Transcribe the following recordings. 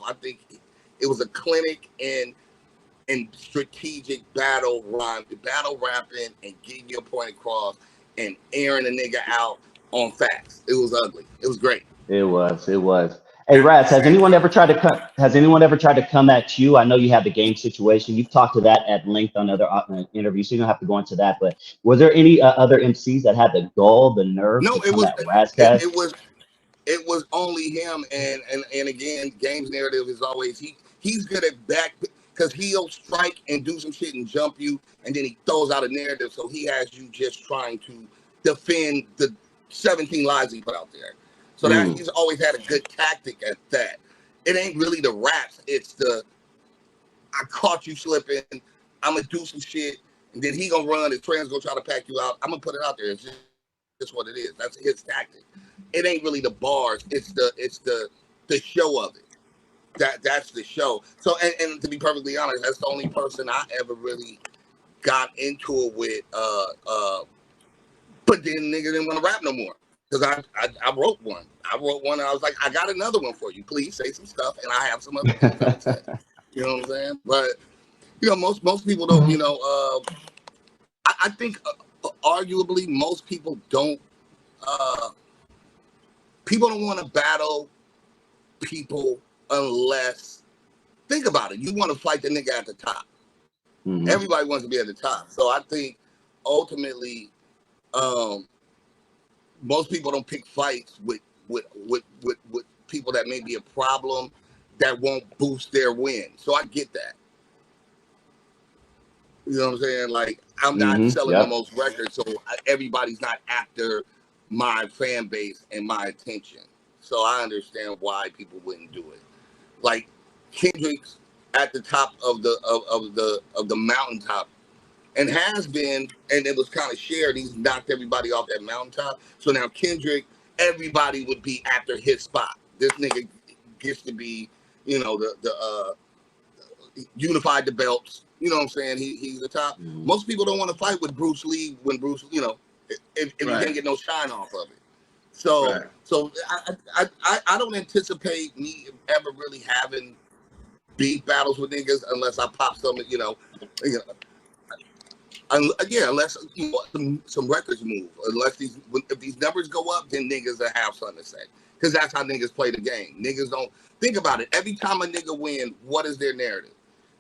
off. I think it was a clinic in strategic battle rapping and getting your point across and airing a nigga out on facts. It was ugly. It was great. It was. Hey, Raz, has anyone ever tried to come at you? I know you have the game situation. You've talked to that at length on other interviews, so you don't have to go into that. But were there any other MCs that had the gall, the nerve No, to come at Ras Kass? It was only him, and again, Game's narrative is always he's good at back because he'll strike and do some shit and jump you, and then he throws out a narrative, so he has you just trying to defend the 17 lies he put out there. So that he's always had a good tactic at that. It ain't really the raps, it's the I caught you slipping, I'm gonna do some shit, and then he gonna run, his friends gonna try to pack you out. I'm gonna put it out there. It's just what it is. That's his tactic. It ain't really the bars, it's the show of it. That's the show. So and to be perfectly honest, that's the only person I ever really got into it with. But then nigga didn't want to rap no more because I wrote one. And I was like, I got another one for you. Please say some stuff, and I have some other things I would say. You know what I'm saying? But you know, most people don't. You know, I think arguably most people don't. People don't want to battle people unless, think about it, you want to fight the nigga at the top. Everybody wants to be at the top. So I think ultimately, most people don't pick fights with people that may be a problem that won't boost their win. So I get that. You know what I'm saying? Like, I'm not selling the most records, so everybody's not after my fan base and my attention. So I understand why people wouldn't do it. Like Kendrick's at the top of the mountaintop and has been, and it was kind of shared. He's knocked everybody off that mountaintop. So now Kendrick, everybody would be after his spot. This nigga gets to be, you know, the unified the belts. You know what I'm saying? He's the top. Most people don't want to fight with Bruce Lee when Bruce, you know, if you can't get no shine off of it. So so I don't anticipate me ever really having beef battles with niggas unless I pop some, you know unless you know, some records move. Unless if these numbers go up, then niggas will have something to say. Because that's how niggas play the game. Niggas don't think about it. Every time a nigga win, what is their narrative?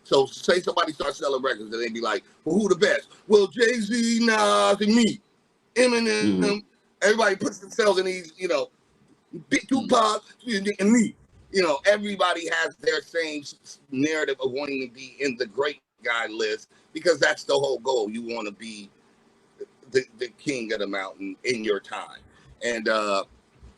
So say somebody starts selling records, and they be like, "Well, who the best?" Well, Jay-Z, Nas, and me, Eminem. Everybody puts themselves in these, you know, Big Tupac and me. You know, everybody has their same narrative of wanting to be in the great guy list because that's the whole goal. You want to be the king of the mountain in your time. And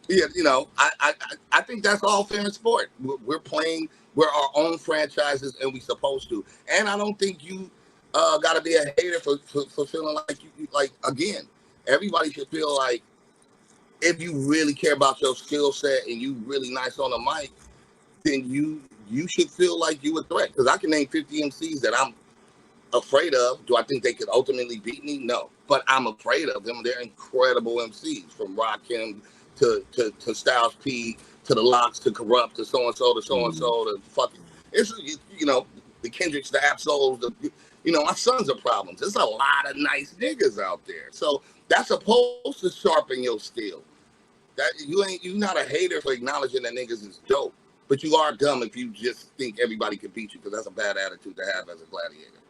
yeah, you know, I think that's all fair in sport. We're our own franchises, and we supposed to. And I don't think you got to be a hater for feeling like you like. Again, everybody should feel like if you really care about your skill set and you really nice on the mic, then you should feel like you a threat. Because I can name 50 MCs that I'm afraid of. Do I think they could ultimately beat me? No, but I'm afraid of them. They're incredible MCs, from Rakim to Styles P to the Locks to Corrupt to so and so to fucking. It's, you know, the Kendricks, the Absols, you know, my sons are problems. There's a lot of nice niggas out there, so that's supposed to sharpen your skill. That you're not a hater for acknowledging that niggas is dope, but you are dumb if you just think everybody can beat you, because that's a bad attitude to have as a gladiator.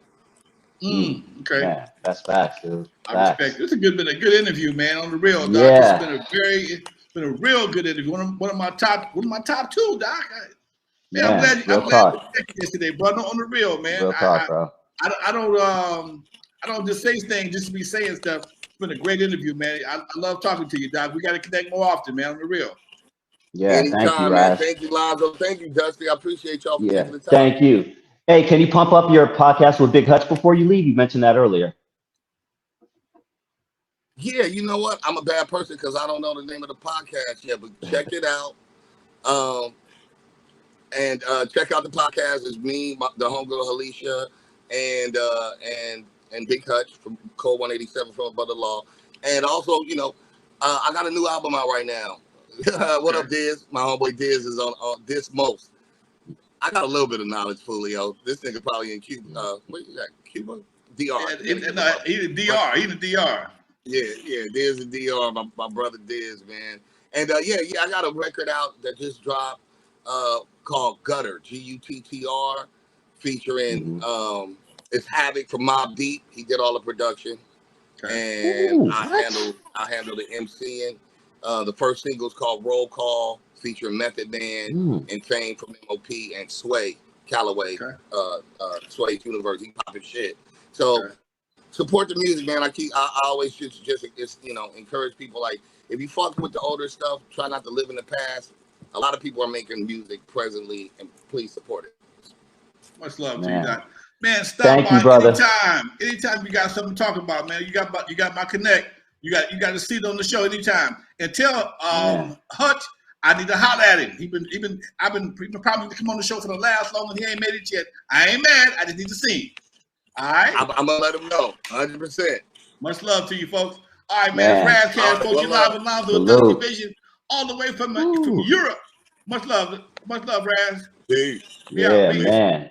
Okay, yeah, that's facts, dude. I respect it. It's a good interview, man. On the real, Doc. Yeah. It's been a real good interview. One of my top two, Doc. Man, Yeah, I'm glad you picked yesterday, brother. On the real, man. Real talk, bro. I don't just say things just to be saying stuff. It's been a great interview, man. I love talking to you, Doc. We got to connect more often, man. On the real. Yeah, anytime, thank you, man. Raz. Thank you, Lonzo. Thank you, Dusty. I appreciate y'all for taking the time. Thank you. Hey, can you pump up your podcast with Big Hutch before you leave? You mentioned that earlier. Yeah, you know what? I'm a bad person because I don't know the name of the podcast yet, but check it out. And check out the podcast. It's me, the homegirl Alicia, and Big Hutch from Code 187 from Above the Law. And also, you know, I got a new album out right now. What up, Diz? My homeboy Diz is on Diz Most. I got a little bit of knowledge, Julio. This nigga probably in Cuba. Where you at? Cuba? DR. Yeah, he's in DR. He's in DR. Yeah, Diz and DR. My brother Diz, man. And yeah, I got a record out that just dropped called Gutter, Guttr, featuring it's Havoc from Mobb Deep. He did all the production. And I handle the MCing. The first single is called Roll Call, featuring Method Man and Fame from M.O.P. and Sway Calloway, Sway's Universe. He popping shit. So support the music, man. I always just encourage people, like, if you fuck with the older stuff, try not to live in the past. A lot of people are making music presently, and please support it. Much love to you, Doc. Man, stop Thank by you, brother. anytime you got something to talk about, man. You got my connect. You got a seat on the show anytime. And tell Hutch I need to holler at him. I've been probably to come on the show for the last long, and he ain't made it yet. I ain't mad. I just need to see him. All right. I'm gonna let him know. 100%. Much love to you, folks. All right, man. Ras Kass, folks. You live with Lonzo with Dusty Vision, all the way from Europe. Much love, Raz. Peace. Yeah, man.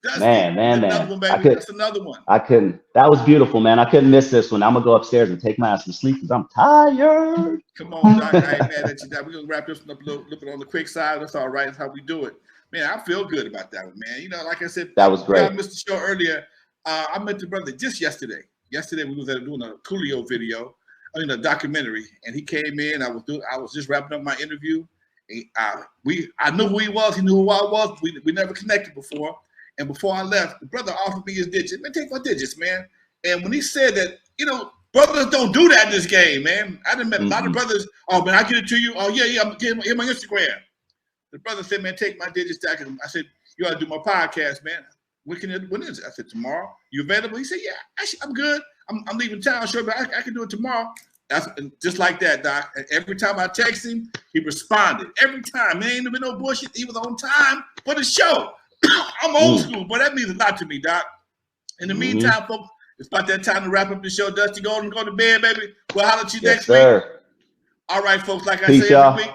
Dusty, man. Another one, baby. That's another one. I couldn't. That was beautiful, man. I couldn't miss this one. I'm gonna go upstairs and take my ass to sleep because I'm tired. Come on, Doc. I ain't mad at you, Doc. We're gonna wrap this one up a little bit on the quick side. That's all right. That's how we do it, man. I feel good about that one, man. You know, like I said, that was great. I missed the show earlier. I met the brother just yesterday. Yesterday we was doing a Coolio video, a documentary, and he came in. I was just wrapping up my interview. I knew who he was. He knew who I was. We never connected before. And before I left, the brother offered me his digits. Man, take my digits, man. And when he said that, brothers don't do that in this game, man. I done met a lot of brothers. Oh, man, I get it to you. Oh, yeah, I'm getting my Instagram. The brother said, man, take my digits, Doc. And I said, you ought to do my podcast, man. When is it? I said, tomorrow. You available? He said, yeah, actually, I'm good. I'm leaving town, sure, but I can do it tomorrow. That's just like that, Doc. And every time I text him, he responded. Every time. There ain't been no bullshit. He was on time for the show. I'm old school, but that means a lot to me, Doc. In the meantime, folks, it's about that time to wrap up the show. Dusty, go to bed, baby. We'll holler at you next week. All right, folks, like I say every week.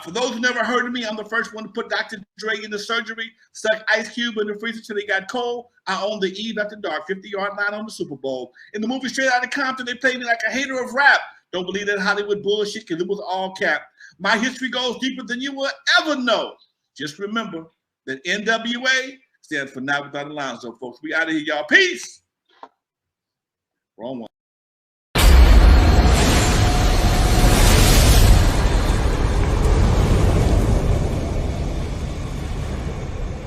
For those who never heard of me, I'm the first one to put Dr. Dre in the surgery, stuck Ice Cube in the freezer till they got cold. I own the Eve After Dark 50-yard line on the Super Bowl. In the movie Straight Outta Compton, they played me like a hater of rap. Don't believe that Hollywood bullshit because it was all cap. My history goes deeper than you will ever know. Just remember that N.W.A. stands for Not Without a Lonzo, folks. We out of here, y'all. Peace. Wrong one.